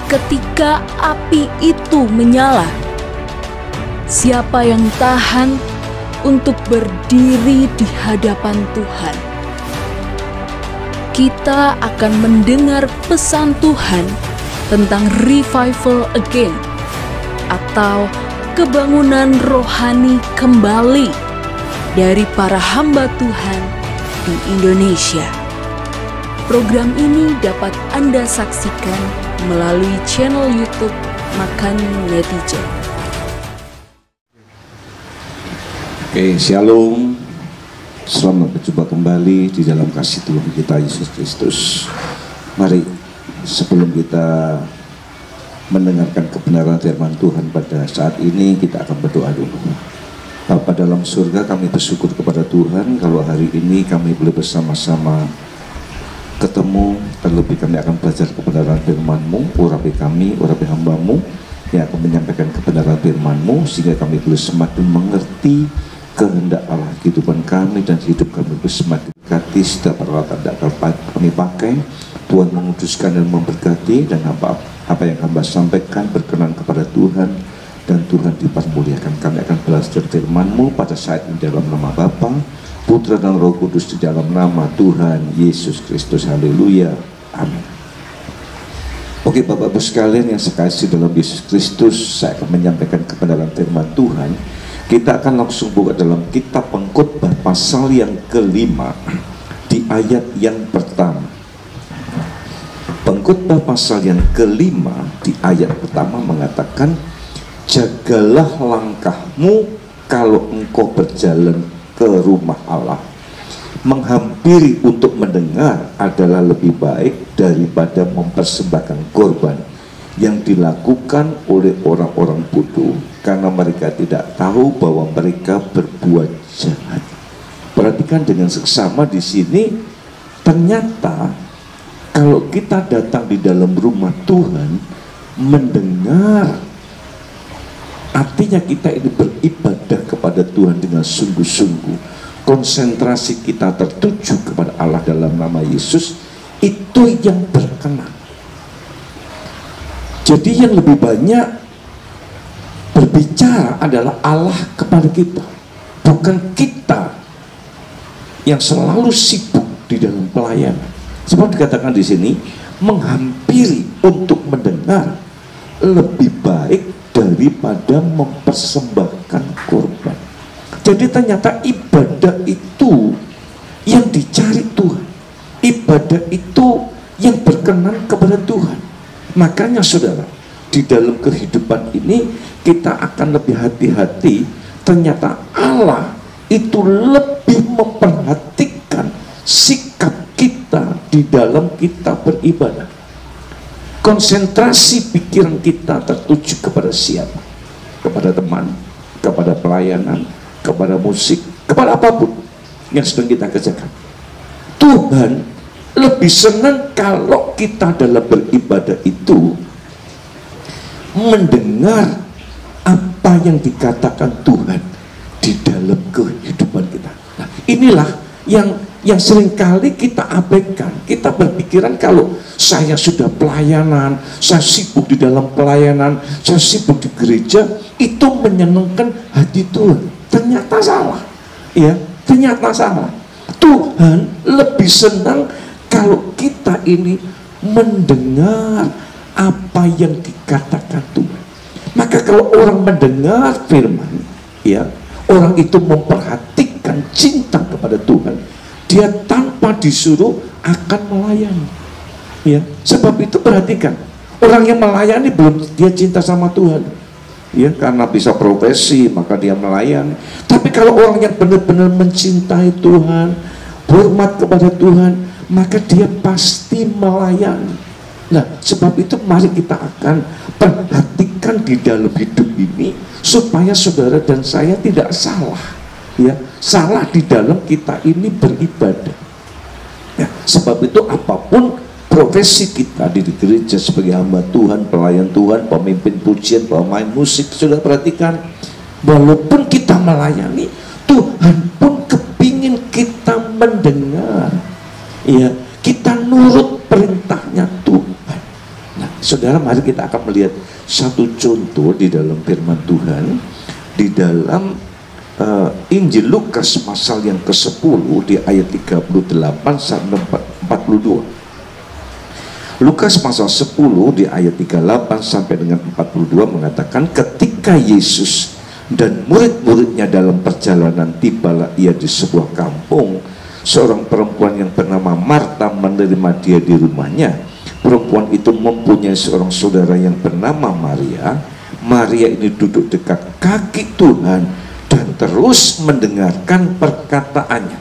ketika api itu menyala, siapa yang tahan untuk berdiri di hadapan Tuhan? Kita akan mendengar pesan Tuhan tentang revival again, atau kebangunan rohani kembali dari para hamba Tuhan di Indonesia. Program ini dapat Anda saksikan melalui channel YouTube Makan Netizen. Oke, shalom. Selamat berjumpa kembali di dalam kasih Tuhan kita Yesus Kristus. Mari, sebelum kita mendengarkan kebenaran firman Tuhan pada saat ini, kita akan berdoa dulu. Bapa dalam surga, kami bersyukur kepada Tuhan kalau hari ini kami boleh bersama-sama ketemu, terlebih kami akan belajar kebenaran firman-Mu. Urapi kami, urapi hamba-Mu yang akan menyampaikan kebenaran firman-Mu, sehingga kami boleh semakin mengerti kehendak Allah kehidupan kami, dan hidup kami semakin berkati. Setiap peralatan yang kami pakai, Tuhan menguduskan dan memberkati, dan apa yang hamba sampaikan berkenan kepada Tuhan, dan Tuhan dipermuliakan. Kami akan belajar firman-Mu pada saat ini dalam nama Bapa, Putra dan Roh Kudus, di dalam nama Tuhan Yesus Kristus. Haleluya, amin. Oke, Bapak Ibu sekalian yang sekasih dalam Yesus Kristus, saya akan menyampaikan kebenaran firman Tuhan. Kita akan langsung buka dalam kitab Pengkhotbah pasal yang kelima di ayat yang pertama. Pengkhotbah pasal yang kelima di ayat pertama mengatakan, jagalah langkahmu kalau engkau berjalan ke rumah Allah. Menghampiri untuk mendengar adalah lebih baik daripada mempersembahkan korban yang dilakukan oleh orang-orang bodoh, karena mereka tidak tahu bahwa mereka berbuat jahat. Perhatikan dengan seksama di sini, ternyata kalau kita datang di dalam rumah Tuhan, mendengar, artinya kita ini beribadah kepada Tuhan dengan sungguh-sungguh. Konsentrasi kita tertuju kepada Allah dalam nama Yesus, itu yang berkenan. Jadi yang lebih banyak berbicara adalah Allah kepada kita, bukan kita yang selalu sibuk di dalam pelayanan. Seperti dikatakan di sini, menghampiri untuk mendengar lebih baik daripada mempersembahkan korban. Jadi ternyata ibadah itu yang dicari Tuhan, ibadah itu yang berkenan kepada Tuhan. Makanya saudara, di dalam kehidupan ini kita akan lebih hati-hati. Ternyata Allah itu lebih memperhatikan sikap kita di dalam kita beribadah. Konsentrasi pikiran kita tertuju kepada siapa? Kepada teman, kepada pelayanan, kepada musik, kepada apapun yang sedang kita kerjakan. Tuhan lebih senang kalau kita dalam beribadah itu mendengar apa yang dikatakan Tuhan di dalam kehidupan kita. Nah, inilah yang seringkali kita abaikan. Kita berpikiran kalau saya sudah pelayanan, saya sibuk di dalam pelayanan, saya sibuk di gereja, itu menyenangkan hati Tuhan. Ternyata salah, ya, ternyata salah. Tuhan lebih senang kalau kita ini mendengar apa yang dikatakan Tuhan. Maka kalau orang mendengar firman, ya, orang itu memperhatikan cinta kepada Tuhan, dia tanpa disuruh akan melayani. Ya, sebab itu perhatikan, orang yang melayani belum dia cinta sama Tuhan. Ya, karena bisa profesi maka dia melayani. Tapi kalau orang yang benar-benar mencintai Tuhan, hormat kepada Tuhan, maka dia pasti melayani. Nah, sebab itu mari kita akan perhatikan di dalam hidup ini supaya saudara dan saya tidak salah, ya, salah di dalam kita ini beribadah. Ya, sebab itu apapun profesi kita di gereja sebagai hamba Tuhan, pelayan Tuhan, pemimpin pujian, pemain musik, sudah perhatikan, walaupun kita melayani, Tuhan pun kepingin kita mendengar, ya, kita nurut perintahnya Tuhan. Nah, Saudara, mari kita akan melihat satu contoh di dalam firman Tuhan, di dalam Injil Lukas pasal yang ke-10 di ayat 38 sampai 42. Lukas pasal 10 di ayat 38 sampai dengan 42 mengatakan, ketika Yesus dan murid-muridnya dalam perjalanan, tibalah ia di sebuah kampung. Seorang perempuan yang bernama Marta menerima dia di rumahnya. Perempuan itu mempunyai seorang saudara yang bernama Maria. Maria ini duduk dekat kaki Tuhan dan terus mendengarkan perkataannya.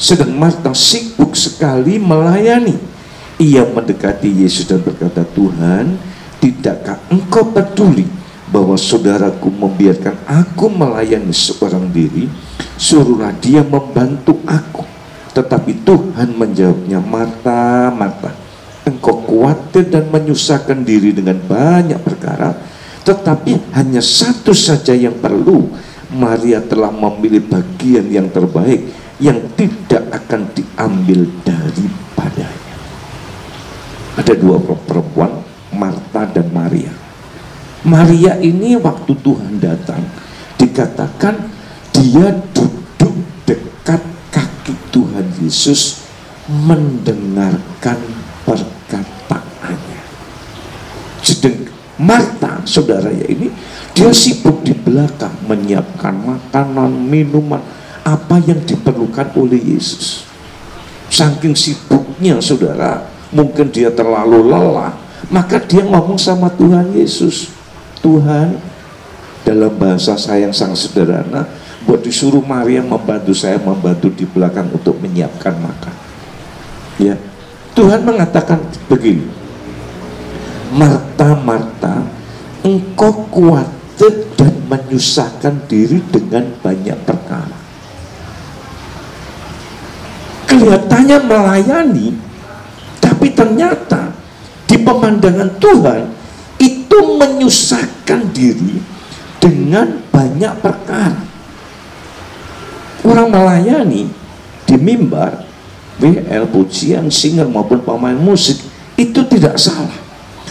Sedang Marta sibuk sekali melayani. Ia mendekati Yesus dan berkata, Tuhan, tidakkah engkau peduli bahwa saudaraku membiarkan aku melayani seorang diri? Suruhlah dia membantu aku. Tetapi Tuhan menjawabnya, Marta, Marta, engkau khawatir dan menyusahkan diri dengan banyak perkara, tetapi hanya satu saja yang perlu. Maria telah memilih bagian yang terbaik, yang tidak akan diambil daripadanya. Ada dua perempuan, Marta dan Maria. Maria ini waktu Tuhan datang, dikatakan dia duduk dekat kaki Tuhan Yesus mendengarkan perkataannya. Sedang Marta, saudara ya, ini dia sibuk di belakang menyiapkan makanan, minuman, apa yang diperlukan oleh Yesus. Saking sibuknya, saudara, mungkin dia terlalu lelah, maka dia ngomong sama Tuhan Yesus, Tuhan, dalam bahasa saya yang sangat sederhana, buat disuruh Maria membantu saya, membantu di belakang untuk menyiapkan makan. Ya, Tuhan mengatakan begini, Marta, Marta, engkau khawatir dan menyusahkan diri dengan banyak perkara. Kelihatannya melayani, tapi ternyata di pemandangan Tuhan itu menyusahkan diri dengan banyak perkara. Orang melayani di mimbar, WL, pujian, singer maupun pemain musik, itu tidak salah.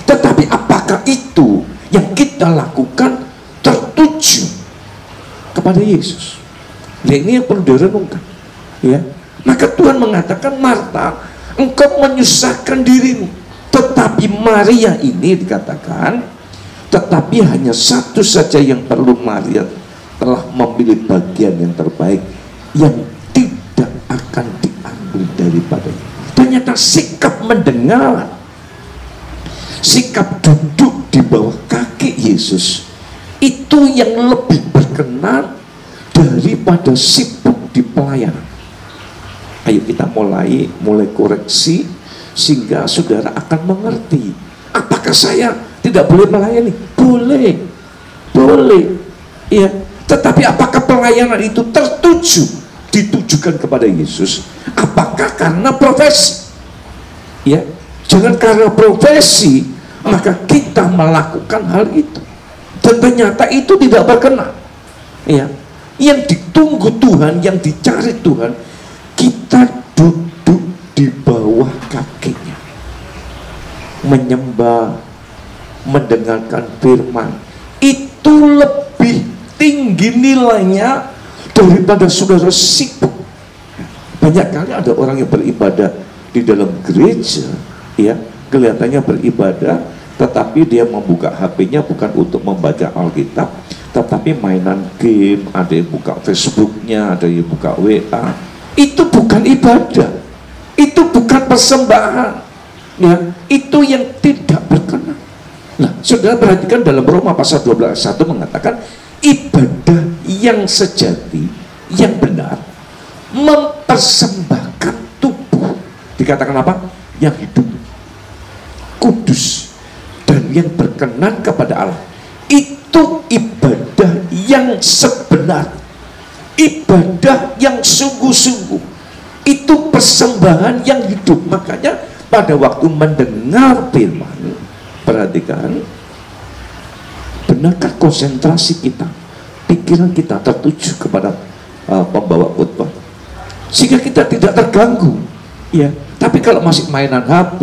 Tetapi apakah itu yang kita lakukan tertuju kepada Yesus? Nah, ini yang perlu direnungkan, ya. Maka Tuhan mengatakan, Marta, engkau menyusahkan dirimu. Tetapi Maria ini dikatakan, tetapi hanya satu saja yang perlu. Maria telah memilih bagian yang terbaik, yang tidak akan diambil daripadanya. Ternyata sikap mendengar, sikap duduk di bawah kaki Yesus, itu yang lebih berkenan daripada sibuk di pelayanan. Ayo kita mulai koreksi, sehingga saudara akan mengerti. Apakah saya tidak boleh melayani? Boleh, boleh, ya. Tetapi apakah pelayanan itu ditujukan kepada Yesus? Apakah karena profesi? Ya, jangan karena profesi maka kita melakukan hal itu, dan ternyata itu tidak berkenan. Ya, yang ditunggu Tuhan, yang dicari Tuhan, kita duduk di bawah kakinya, menyembah, mendengarkan firman. Itu lebih tinggi nilainya daripada saudara sibuk. Banyak kali ada orang yang beribadah di dalam gereja, ya, kelihatannya beribadah, tetapi dia membuka HP-nya bukan untuk membaca Alkitab, tetapi mainan game, ada yang buka Facebook-nya, ada yang buka WA. Itu bukan ibadah, itu bukan persembahan, ya, itu yang tidak berkenan. Nah, saudara perhatikan dalam Roma pasal 12:1 mengatakan, ibadah yang sejati, yang benar, mempersembahkan tubuh, dikatakan apa? Yang hidup, kudus, dan yang berkenan kepada Allah. Itu ibadah yang sebenar, ibadah yang sungguh-sungguh, itu persembahan yang hidup. Makanya pada waktu mendengar firman, perhatikan, benarkah konsentrasi kita, pikiran kita tertuju kepada pembawa khotbah, sehingga kita tidak terganggu, ya, Tapi kalau masih mainan HP,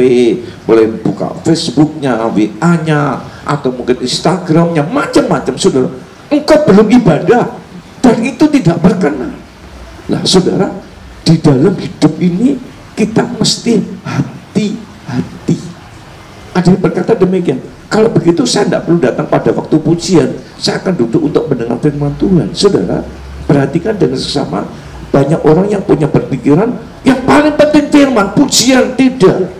boleh buka Facebooknya, WA-nya, atau mungkin Instagramnya, macam-macam, saudara, engkau belum ibadah, dan itu tidak berkenan. Nah saudara, di dalam hidup ini kita mesti hati-hati. Ada yang berkata demikian, kalau begitu saya tidak perlu datang pada waktu pujian, saya akan duduk untuk mendengar firman Tuhan. Saudara, perhatikan dengan sesama, banyak orang yang punya berpikiran yang paling penting firman, pujian tidak.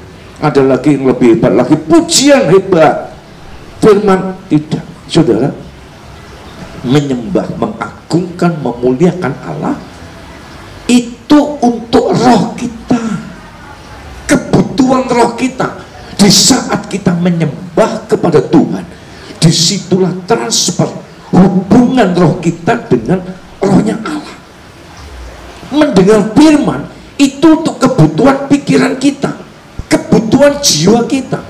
Ada lagi yang lebih hebat lagi, pujian hebat, firman tidak. Saudara, menyembah, mengagungkan, memuliakan Allah itu untuk roh kita, kebutuhan roh kita. Di saat kita menyembah kepada Tuhan, disitulah transfer hubungan roh kita dengan rohnya Allah. Mendengar firman itu untuk kebutuhan pikiran kita, kebutuhan jiwa kita,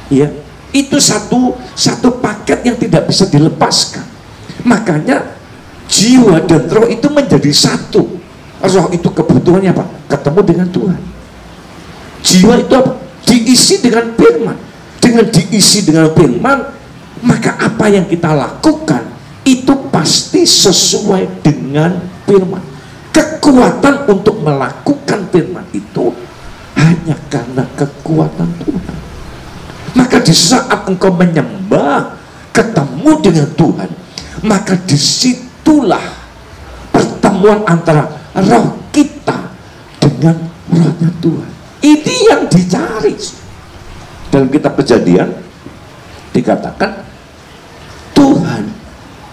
ya. Itu satu paket yang tidak bisa dilepaskan. Makanya jiwa dan roh itu menjadi satu. Roh itu kebutuhannya apa? Ketemu dengan Tuhan. Jiwa itu apa? Diisi dengan firman. Dengan diisi dengan firman, maka apa yang kita lakukan itu pasti sesuai dengan firman. Kekuatan untuk melakukan firman itu hanya karena kekuatan Tuhan. Maka di saat engkau menyembah, ketemu dengan Tuhan, maka disitulah pertemuan antara roh kita dengan rohnya Tuhan. Ini yang dicari. Dalam kitab Kejadian dikatakan Tuhan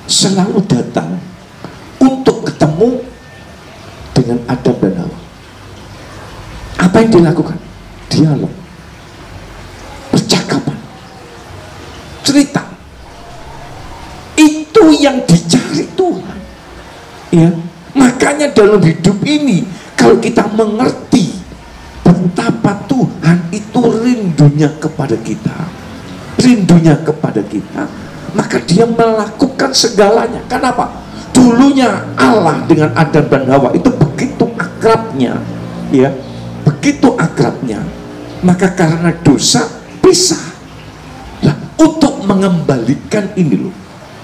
selalu datang untuk ketemu dengan Adam dan Hawa. Apa yang dilakukan? Dialog, percakapan, cerita. Itu yang dicari Tuhan, ya. Makanya dalam hidup ini, kalau kita mengerti betapa Tuhan itu rindunya kepada kita, maka dia melakukan segalanya. Kenapa? Dulunya Allah dengan Adam dan Hawa itu begitu akrabnya, ya, begitu akrabnya. Maka karena dosa pisah. Nah, untuk mengembalikan ini loh,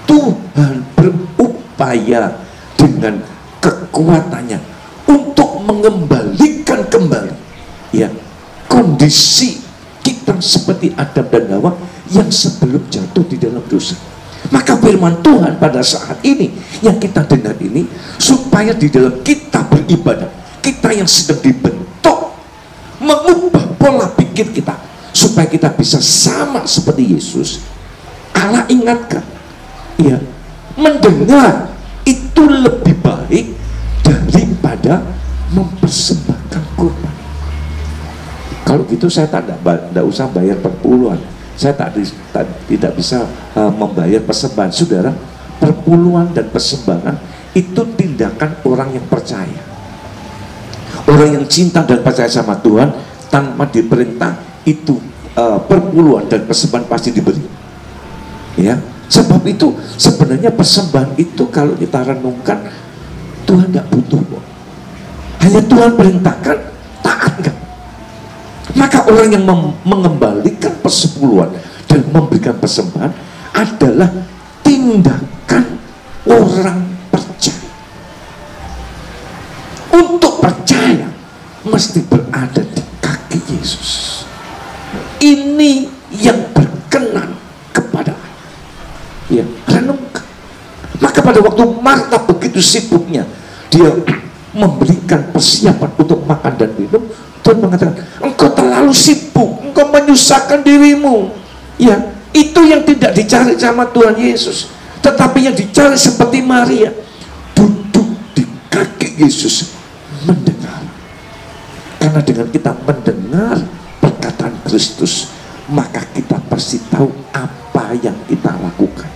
Tuhan berupaya dengan kekuatannya untuk mengembalikan kembali, ya, kondisi kita seperti Adam dan Hawa yang sebelum jatuh di dalam dosa. Maka firman Tuhan pada saat ini yang kita dengar ini, supaya di dalam kita beribadah, kita yang sedang dibentuk, mengubah pola pikir kita supaya kita bisa sama seperti Yesus. Allah ingatkan, ya, mendengar itu lebih baik daripada mempersembahkan kurban. Kalau gitu saya tidak usah bayar perpuluhan, saya tidak bisa membayar persembahan. Saudara, perpuluhan dan persembahan itu tindakan orang yang percaya, orang yang cinta dan percaya sama Tuhan. Tanpa diperintah itu perpuluhan dan persembahan pasti diberi, ya. Sebab itu sebenarnya persembahan itu kalau kita renungkan, Tuhan tidak butuh kok. Hanya Tuhan perintahkan, taat enggak. Maka orang yang mengembalikan persepuluhan dan memberikan persembahan adalah tindakan orang percaya. Untuk percaya mesti berada di kaki Yesus. Ini yang berkenan kepada Allah. Ya, renungkan. Maka pada waktu Marta begitu sibuknya dia memberikan persiapan untuk makan dan minum, Tuhan mengatakan, engkau terlalu sibuk, engkau menyusahkan dirimu. Ya, itu yang tidak dicari sama Tuhan Yesus. Tetapi yang dicari seperti Maria, duduk di kaki Yesus, mendengar. Karena dengan kita mendengar perkataan Kristus, maka kita pasti tahu apa yang kita lakukan.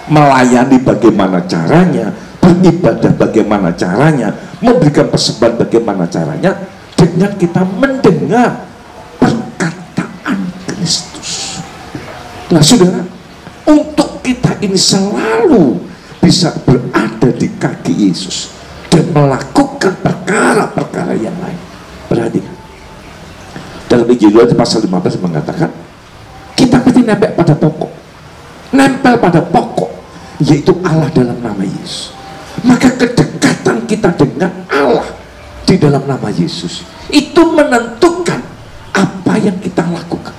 Melayani bagaimana caranya, beribadah bagaimana caranya, memberikan persembahan bagaimana caranya, dengan kita mendengar perkataan Kristus. Nah saudara, untuk kita ini selalu bisa berada di kaki Yesus dan melakukan perkara-perkara yang lain. Perhatikan, Dalam Injil Yohanes pasal 15 mengatakan kita mesti nempel pada pokok, nempel pada pokok, yaitu Allah dalam nama Yesus. Maka kedekatan kita dengan Allah di dalam nama Yesus itu menentukan apa yang kita lakukan.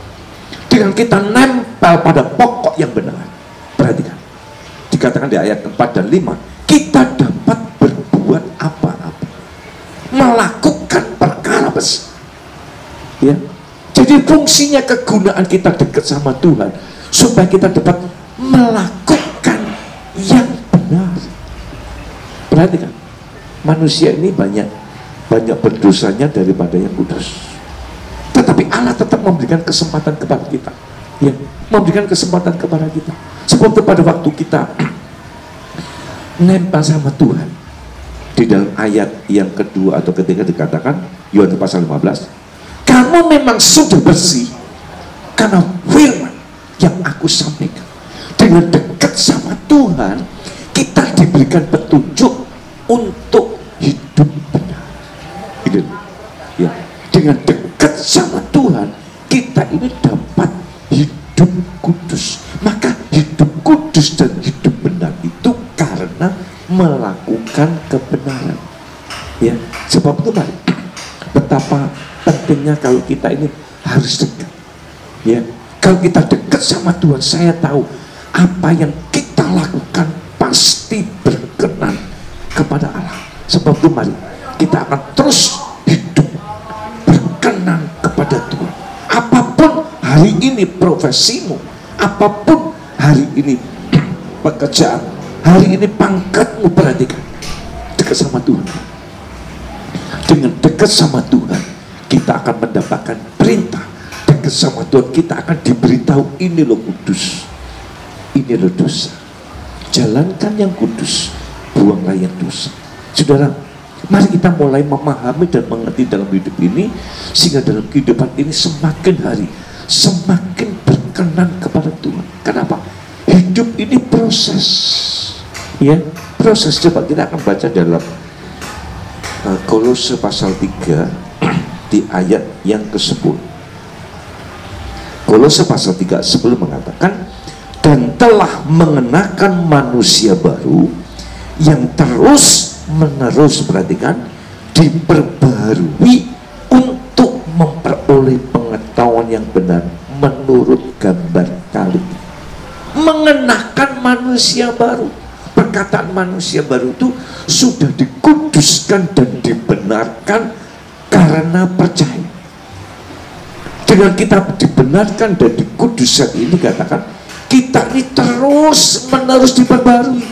Dengan kita nempel pada pokok yang benar, perhatikan, dikatakan di ayat 4 dan 5, kita dapat berbuat apa-apa, melakukan perkara besar. Ya, jadi fungsinya, kegunaan kita dekat sama Tuhan supaya kita dapat melakukan yang benar. Perhatikan, manusia ini banyak berdosanya daripada yang kudus, tetapi Allah tetap memberikan kesempatan kepada kita, ya, memberikan kesempatan kepada kita. Sebab pada waktu kita nempel sama Tuhan, di dalam ayat yang kedua atau ketiga dikatakan, Yohanes pasal 15, kamu memang sudah bersih karena firman yang aku sampaikan. Dengan dekat sama Tuhan, kita diberikan petunjuk untuk hidup benar. Ini, ya, dengan dekat sama Tuhan, kita ini dapat hidup kudus. Maka hidup kudus dan hidup benar itu karena melakukan kebenaran. Ya, sebab itu mari, betapa pentingnya kalau kita ini harus dekat. Ya, kalau kita dekat sama Tuhan, saya tahu apa yang kita lakukan pasti berkenan kepada Allah. Sebab itu mari kita akan terus hidup berkenan kepada Tuhan. Apapun hari ini profesimu, apapun hari ini pekerjaan, hari ini pangkatmu, perhatikan, dekat sama Tuhan. Dengan dekat sama Tuhan, kita akan mendapatkan perintah. Dekat sama Tuhan, kita akan diberitahu, ini loh kudus, ini loh dosa, jalankan yang kudus, buanglah yang dosa. Saudara, mari kita mulai memahami dan mengerti dalam hidup ini, sehingga dalam kehidupan ini semakin hari semakin berkenan kepada Tuhan. Kenapa? Hidup ini proses, ya, proses. Coba kita akan baca dalam Kolose pasal 3 di ayat yang ke-10. Kolose pasal 3 10 mengatakan, dan telah mengenakan manusia baru yang terus menerus, perhatikan, diperbarui untuk memperoleh pengetahuan yang benar menurut gambar kali. Mengenakan manusia baru. Perkataan manusia baru itu sudah dikuduskan dan dibenarkan karena percaya. Dengan kita dibenarkan dan dikuduskan ini, katakan, kita ini terus menerus diperbarui.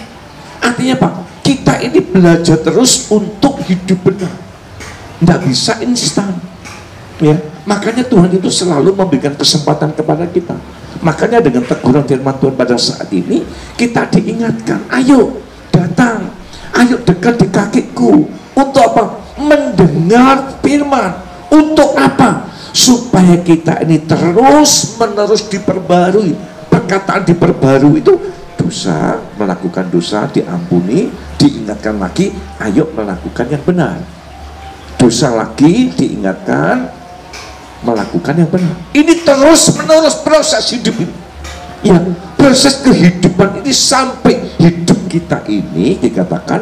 Artinya apa? Kita ini belajar terus untuk hidup benar. Tidak bisa instan, ya. Makanya Tuhan itu selalu memberikan kesempatan kepada kita. Makanya dengan teguran firman Tuhan pada saat ini, kita diingatkan, ayo datang, ayo dekat di kakiku. Untuk apa? Mendengar firman. Untuk apa? Supaya kita ini terus menerus diperbarui. Perkataan diperbarui itu, dosa, melakukan dosa diampuni, diingatkan lagi, ayo melakukan yang benar. Dosa lagi diingatkan, melakukan yang benar. Ini terus menerus proses hidup ini, ya, proses kehidupan ini, sampai hidup kita ini dikatakan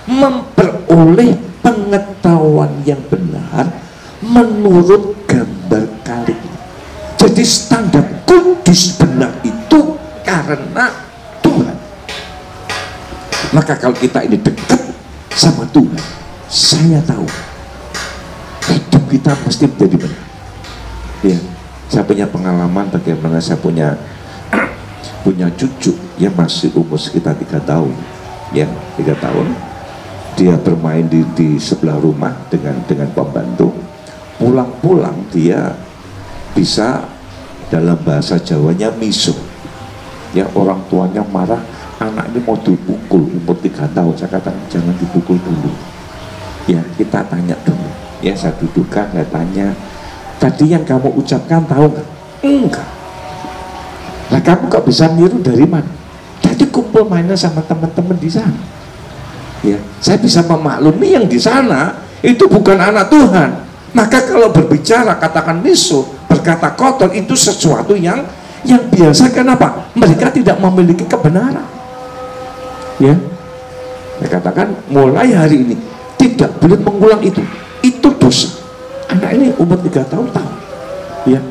memperoleh pengetahuan yang benar menurut gambar kali. Jadi standar kudus benar itu karena Tuhan. Maka kalau kita ini dekat sama Tuhan, saya tahu hidup kita mesti menjadi benar. Ya, saya punya pengalaman bagaimana saya punya cucu yang masih umur sekitar 3 tahun, ya, 3 tahun. Dia bermain di sebelah rumah dengan pembantu. Pulang-pulang dia bisa dalam bahasa Jawanya miso. Ya, orang tuanya marah, anak ini mau dipukul, umur 3 tahun. Saya katakan jangan dipukul dulu. Ya, kita tanya dulu. Ya, saya dudukkan, saya tanya, tadi yang kamu ucapkan tahu nggak? Enggak. Lah kamu kok bisa niru dari mana? Tadi kumpul mainnya sama teman-teman di sana. Ya, saya bisa memaklumi yang di sana itu bukan anak Tuhan, Maka kalau berbicara katakan miso, berkata kotor, itu sesuatu yang biasa. Kenapa? Mereka tidak memiliki kebenaran. Ya, saya katakan mulai hari ini tidak boleh mengulang itu dosa. Anak ini umur 3 tahun tahu, ya,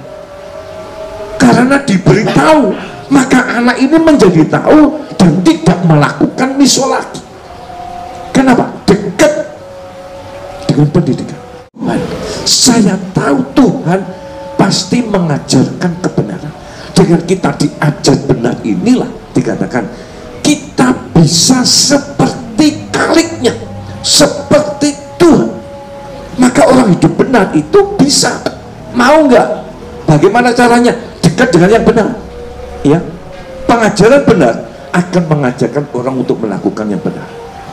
karena diberitahu, maka anak ini menjadi tahu dan tidak melakukan miso lagi. Kenapa? Dekat dengan pendidikan. Saya tahu Tuhan pasti mengajarkan kebenaran. Dengan kita diajar benar inilah dikatakan kita bisa seperti Khaliknya, seperti Tuhan. Maka orang hidup benar itu bisa. Mau nggak? Bagaimana caranya? Dekat dengan yang benar. Ya, pengajaran benar akan mengajarkan orang untuk melakukan yang benar.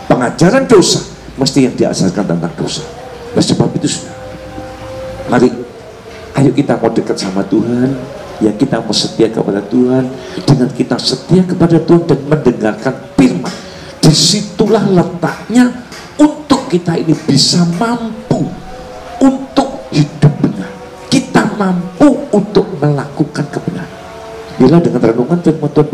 Pengajaran dosa mesti yang diajarkan tentang dosa. Oleh sebab itu, mari, ayo kita mau dekat sama Tuhan, ya kita mau setia kepada Tuhan. Dengan kita setia kepada Tuhan dan mendengarkan firman, disitulah letaknya untuk kita ini bisa mampu untuk hidup benar. Kita mampu untuk melakukan kebenaran. Bila dengan renungan firman Tuhan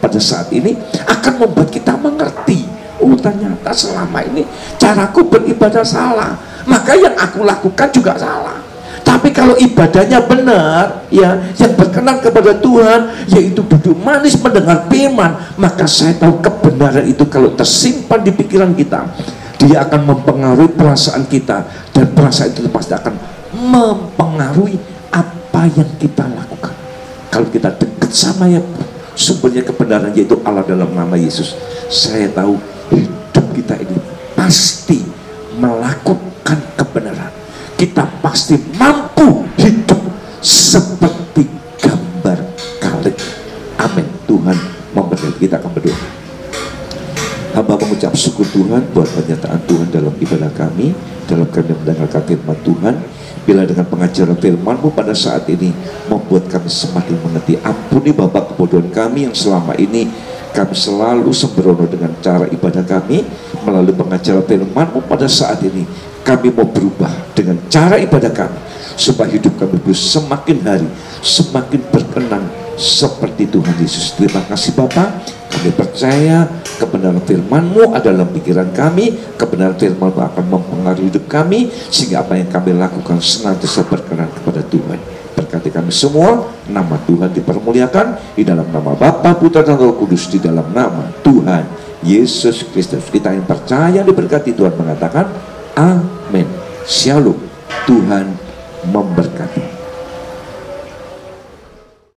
pada saat ini akan membuat kita mengerti, oh ternyata selama ini caraku beribadah salah, maka yang aku lakukan juga salah. Tapi kalau ibadahnya benar, ya, yang berkenan kepada Tuhan, yaitu duduk manis mendengar firman, maka saya tahu kebenaran itu kalau tersimpan di pikiran kita, dia akan mempengaruhi perasaan kita, dan perasaan itu pasti akan mempengaruhi apa yang kita lakukan. Kalau kita dekat sama yang sumbernya kebenaran, yaitu Allah dalam nama Yesus, saya tahu hidup kita ini pasti melakukan kebenaran. Kita pasti mampu hidup seperti gambar Khalik. Amin. Tuhan memberkati. Kita akan berdoa. Hamba mengucap syukur Tuhan buat pernyataan Tuhan dalam ibadah kami, dalam kami mendengarkan firman Tuhan. Bila dengan pengajaran firman-Mu pada saat ini membuat kami semakin mengerti. Ampuni Bapa kebodohan kami yang selama ini kami selalu sembrono dengan cara ibadah kami. Melalui pengajaran firman-Mu pada saat ini kami mau berubah dengan cara ibadah kami, supaya hidup kami semakin hari semakin berkenan seperti Tuhan Yesus. Terima kasih Bapa. Kami percaya kebenaran firman-Mu adalah pikiran kami. Kebenaran firman-Mu akan mempengaruhi hidup kami, sehingga apa yang kami lakukan senantiasa berkenan kepada Tuhan. Berkati kami semua. Nama Tuhan dipermuliakan di dalam nama Bapa, Putra dan Roh Kudus, di dalam nama Tuhan Yesus Kristus. Kita yang percaya diberkati Tuhan mengatakan amin. Shalom. Tuhan memberkati.